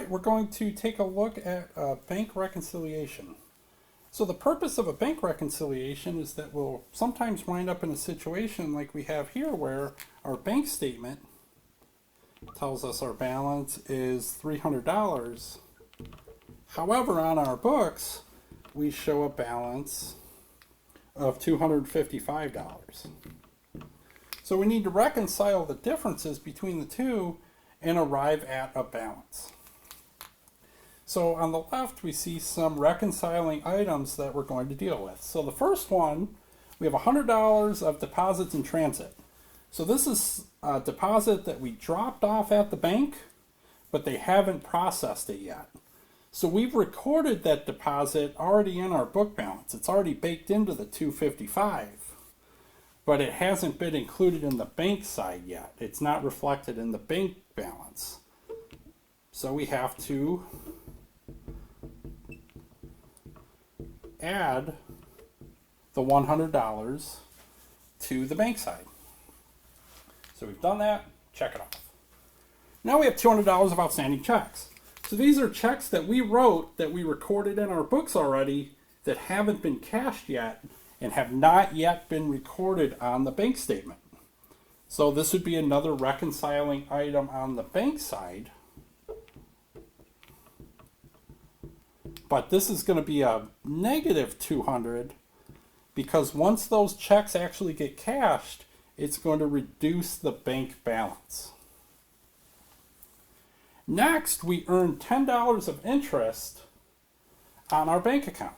right, we're going to take a look at bank reconciliation. So the purpose of a bank reconciliation is that we'll sometimes wind up in a situation like we have here where our bank statement tells us our balance is $300. However, on our books, we show a balance of $255. So we need to reconcile the differences between the two and arrive at a balance. So on the left, we see some reconciling items that we're going to deal with. So the first one, we have $100 of deposits in transit. So this is a deposit that we dropped off at the bank, but they haven't processed it yet. So we've recorded that deposit already in our book balance. It's already baked into the $255, but it hasn't been included in the bank side yet. It's not reflected in the bank balance. So we have to add the $100 to the bank side. So we've done that, check it off. Now we have $200 of outstanding checks. So these are checks that we wrote that we recorded in our books already that haven't been cashed yet and have not yet been recorded on the bank statement. So this would be another reconciling item on the bank side. But this is going to be a negative 200 because once those checks actually get cashed, it's going to reduce the bank balance. Next, we earn $10 of interest on our bank account.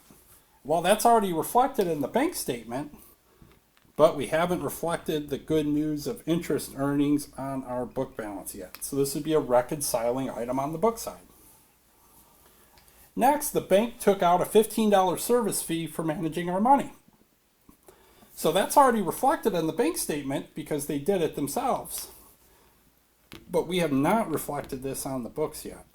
Well, that's already reflected in the bank statement, but we haven't reflected the good news of interest earnings on our book balance yet. So this would be a reconciling item on the book side. Next, the bank took out a $15 service fee for managing our money. So that's already reflected in the bank statement because they did it themselves. But we have not reflected this on the books yet.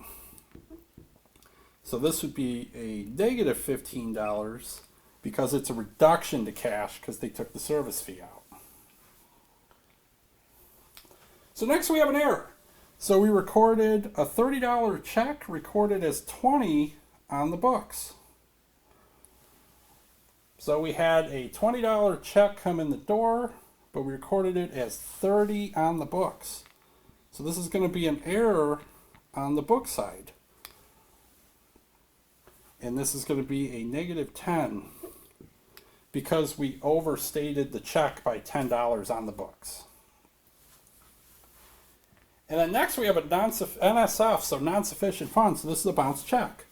So this would be a negative $15 because it's a reduction to cash because they took the service fee out. So next we have an error. So we recorded a $30 check recorded as $20 on the books. So we had a $20 check come in the door, but we recorded it as $30 on the books. So this is going to be an error on the book side. And this is going to be a negative 10 because we overstated the check by $10 on the books. And then next we have a NSF, so non-sufficient funds. So this is a bounced check.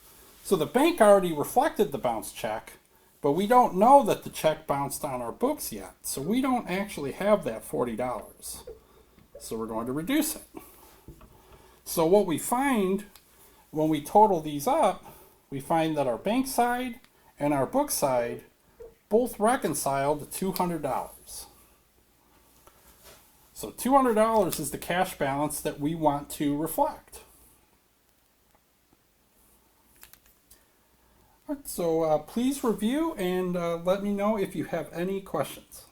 So the bank already reflected the bounced check, but we don't know that the check bounced on our books yet. So we don't actually have that $40. So we're going to reduce it. So what we find when we total these up, we find that our bank side and our book side both reconcile to $200. So $200 is the cash balance that we want to reflect. So please review and let me know if you have any questions.